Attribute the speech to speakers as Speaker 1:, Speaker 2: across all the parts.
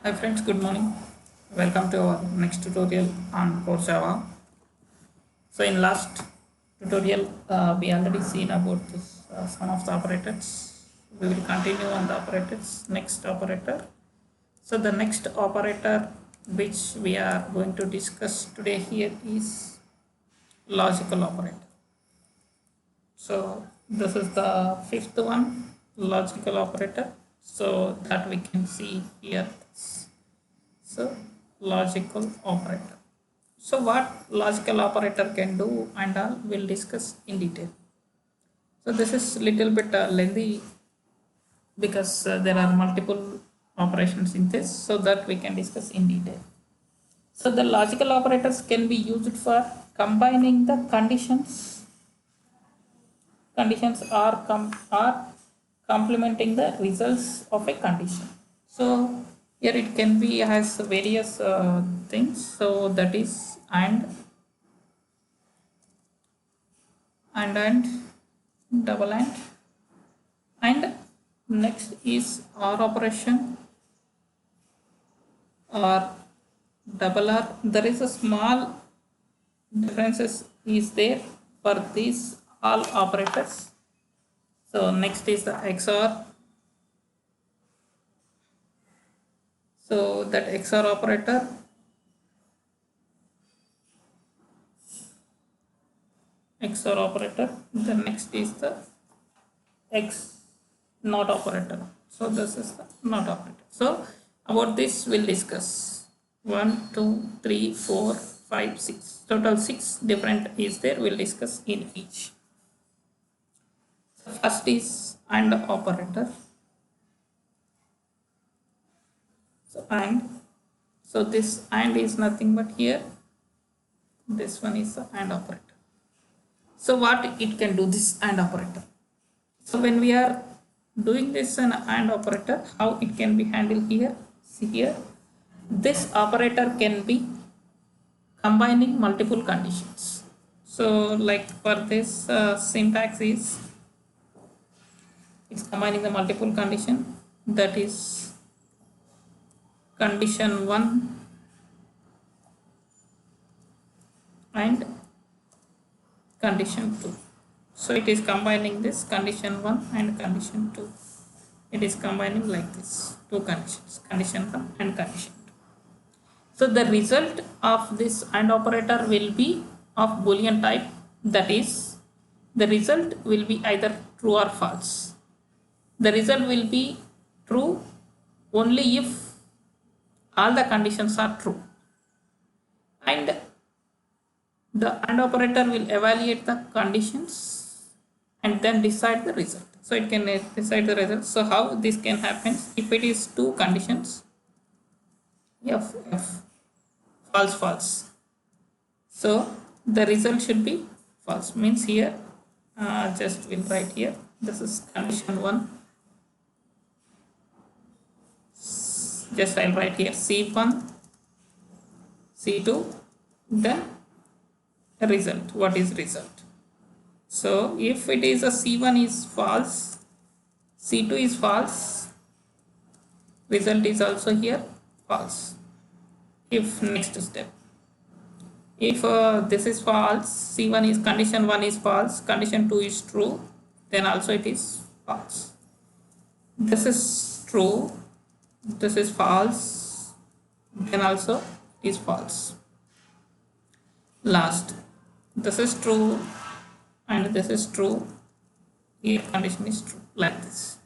Speaker 1: Hi friends, good morning. Welcome to our next tutorial on Core Java. So in last tutorial, we already seen about this some of the operators. We will continue on the operators. Next operator. So the next operator which we are going to discuss today here is logical operator. So this is the fifth one, logical operator. So that we can see here. So logical operator. So what logical operator can do and all we'll discuss in detail. So this is little bit lengthy because there are multiple operations in this, so that we can discuss in detail. So the logical operators can be used for combining the conditions are complementing the results of a condition. So here it can be has various things. So that is and double and next is or operation or double r. There is a small differences is there for these all operators. So next is the XOR. So that XOR operator, the next is the X not operator. So this is the not operator. So about this we'll discuss 1, 2, 3, 4, 5, 6. Total 6 different is there. We'll discuss in each. So first is AND operator. So this AND is nothing but here. This one is the AND operator. So what it can do, this AND operator. So when we are doing this an AND operator, how it can be handled here? See here, this operator can be combining multiple conditions. So like for this syntax is, it's combining the multiple condition, that is condition 1 and condition 2. So it is combining this condition 1 and condition 2. It is combining like this, two conditions, condition 1 and condition 2. So the result of this AND operator will be of Boolean type, that is the result will be either true or false. The result will be true only if all the conditions are true, and the AND operator will evaluate the conditions and then decide the result. So it can decide the result. So how this can happen? If it is two conditions, F false false, so the result should be false. Means here just will write here, this is condition 1. Just I'll write here C1 C2, then result. What is result? So if it is a C1 is false, C2 is false, result is also here false. If next step, if this is false, C1 is condition 1 is false, condition 2 is true, then also it is false. This is true, this is false, then also it is false. Last, this is true and this is true, here condition is true, like this.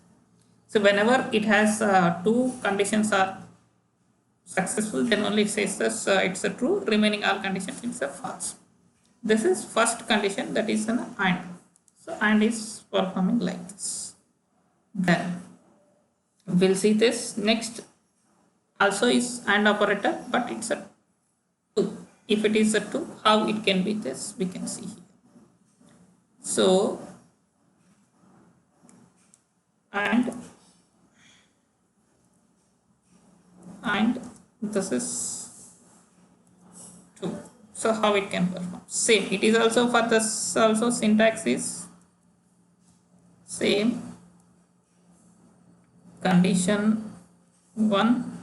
Speaker 1: So whenever it has two conditions are successful, then only it says this, it's a true, remaining all conditions it's a false. This is first condition, that is an AND. So AND is performing like this. Then we'll see this next also is AND operator, but it's a 2. If it is a 2, how it can be this, we can see here. So and this is 2. So how it can perform? Same. It is also for this also syntax is same, condition 1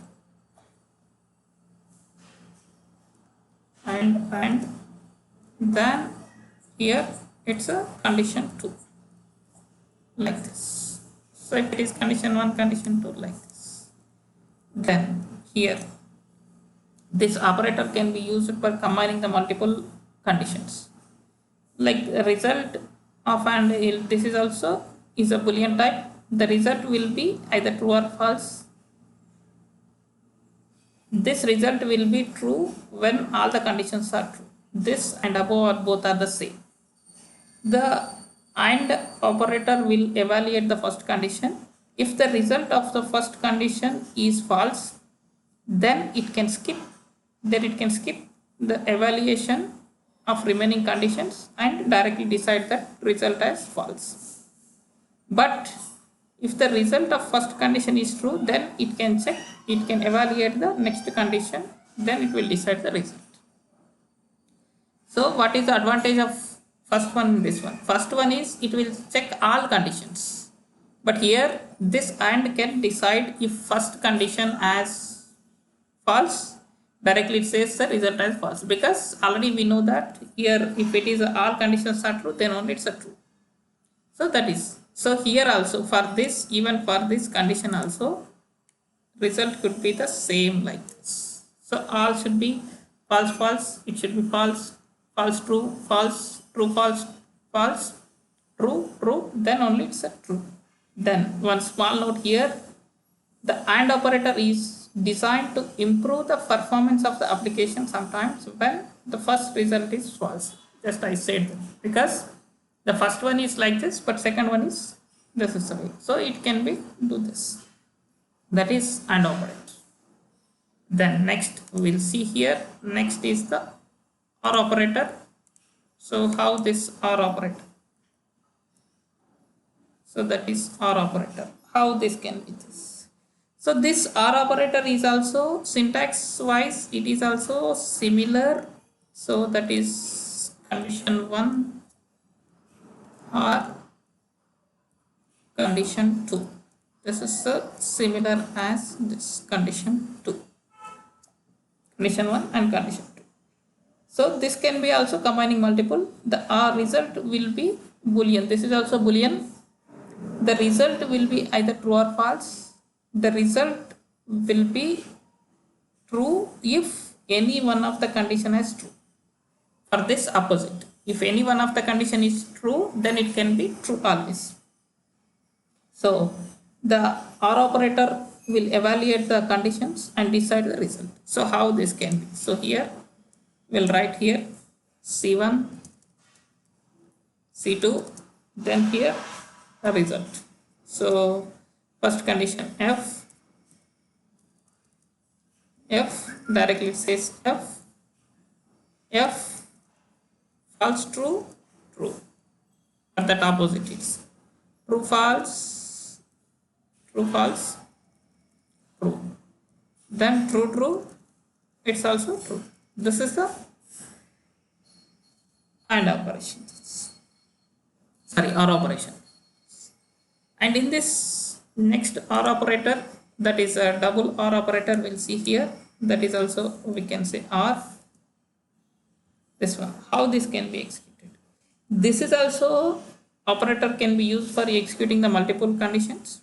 Speaker 1: and then here it's a condition 2 like this. So if it is condition 1, condition 2 like this, then here this operator can be used for combining the multiple conditions. Like the result of and this is also is a boolean type. The result will be either true or false. This result will be true when all the conditions are true. This and above or both are the same. The AND operator will evaluate the first condition. If the result of the first condition is false, then it can skip the evaluation of remaining conditions and directly decide that result as false. But if the result of first condition is true, then it can evaluate the next condition, then it will decide the result. So what is the advantage of first one and this one? First one is it will check all conditions, but here this AND can decide if first condition as false, directly it says the result as false, because already we know that here if it is all conditions are true, then only it's a true. So that is, so here also for this, even for this condition also, result could be the same like this. So all should be false false, it should be false false true false true false false true true, then only it's a true. Then one small note here, the AND operator is designed to improve the performance of the application sometimes when the first result is false. Just I said that, because the first one is like this, but second one is this is the way. So it can be do this. That is AND operator. Then next we will see here. Next is the OR operator. So how this OR operator? So that is OR operator. How this can be this? So this OR operator is also syntax wise, it is also similar. So that is condition 1 or condition 2. This is similar as this condition 2. Condition 1 and condition 2. So this can be also combining multiple. The OR result will be boolean. This is also boolean. The result will be either true or false. The result will be true if any one of the condition is true. For this opposite, if any one of the condition is true, then it can be true always. So the OR operator will evaluate the conditions and decide the result. So how this can be? So here we'll write here C1, C2, then here the result. So first condition F directly says F false true true, but that opposite is true false true false true, then true true, it's also true. This is the AND operation, sorry, OR operation. And in this next OR operator, that is a double OR operator, we'll see here, that is also we can say OR. This one, how this can be executed? This is also operator can be used for executing the multiple conditions.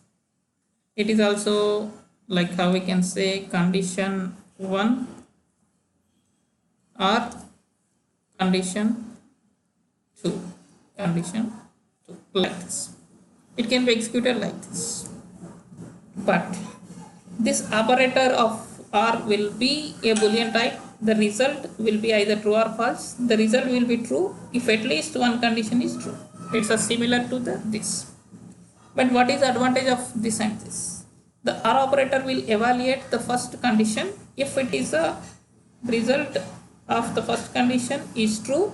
Speaker 1: It is also like how we can say condition 1 or condition 2, condition 2 like this. It can be executed like this. But this operator of OR will be a boolean type. The result will be either true or false. The result will be true if at least one condition is true. It's a similar to this. But what is the advantage of this and this? The OR operator will evaluate the first condition. If it is a result of the first condition is true,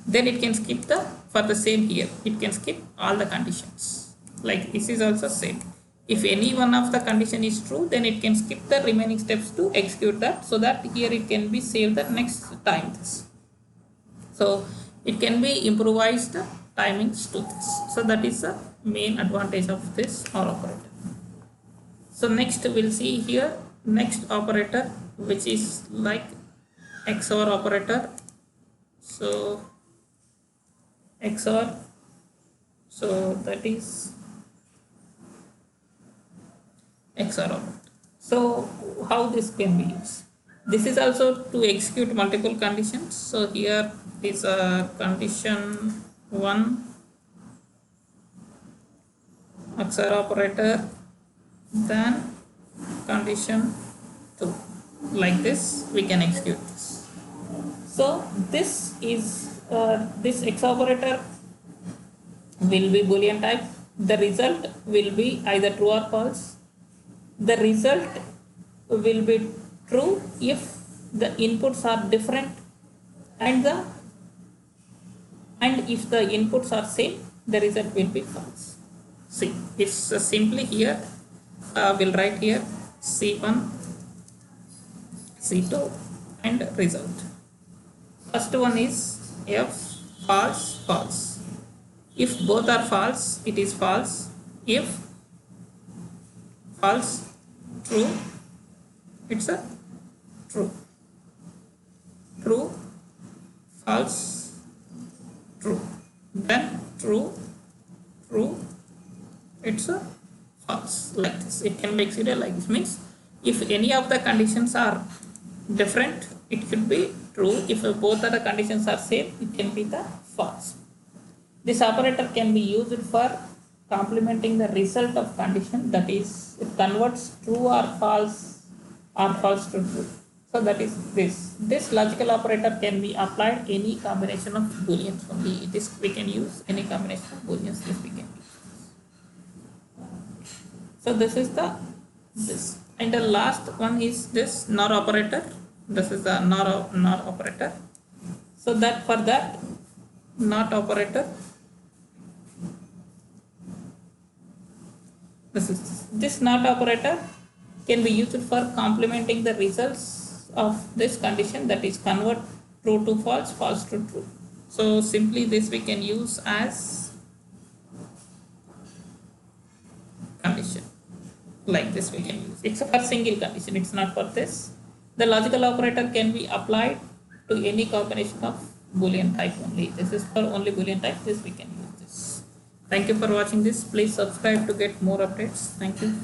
Speaker 1: then it can skip for the same here. It can skip all the conditions. Like this is also same. If any one of the condition is true, then it can skip the remaining steps to execute that, so that here it can be saved the next time this. So it can be improvised timings to this. So that is the main advantage of this OR operator. So next we'll see here next operator, which is like XOR operator. So XOR, so that is XOR operator. So how this can be used? This is also to execute multiple conditions. So here is a condition 1 XOR operator, then condition 2. Like this we can execute this. So this is this XOR operator will be Boolean type. The result will be either true or false. The result will be true if the inputs are different, and if the inputs are same, the result will be false. See, it's simply here we'll write here C1, C2 and result. First one is F false, false. If both are false, it is false. If false, true, it's a true. True, false, true. Then true, true, it's a false. Like this. It can be executed like this. Means if any of the conditions are different, it should be true. If both of the conditions are same, it can be the false. This operator can be used for complementing the result of condition, that is, it converts true or false to true. So that is this. This logical operator can be applied any combination of booleans only. It is, we can use any combination of booleans. This we can use. So this is this, and the last one is this NOR operator. This is the NOR operator. So that for that NOT operator, this NOT operator can be used for complementing the results of this condition, that is convert true to false, false to true. So simply this we can use as condition. Like this we can use. It's for single condition, it's not for this. The logical operator can be applied to any combination of Boolean type only. This is for only Boolean type. This we can use this. Thank you for watching this. Please subscribe to get more updates. Thank you.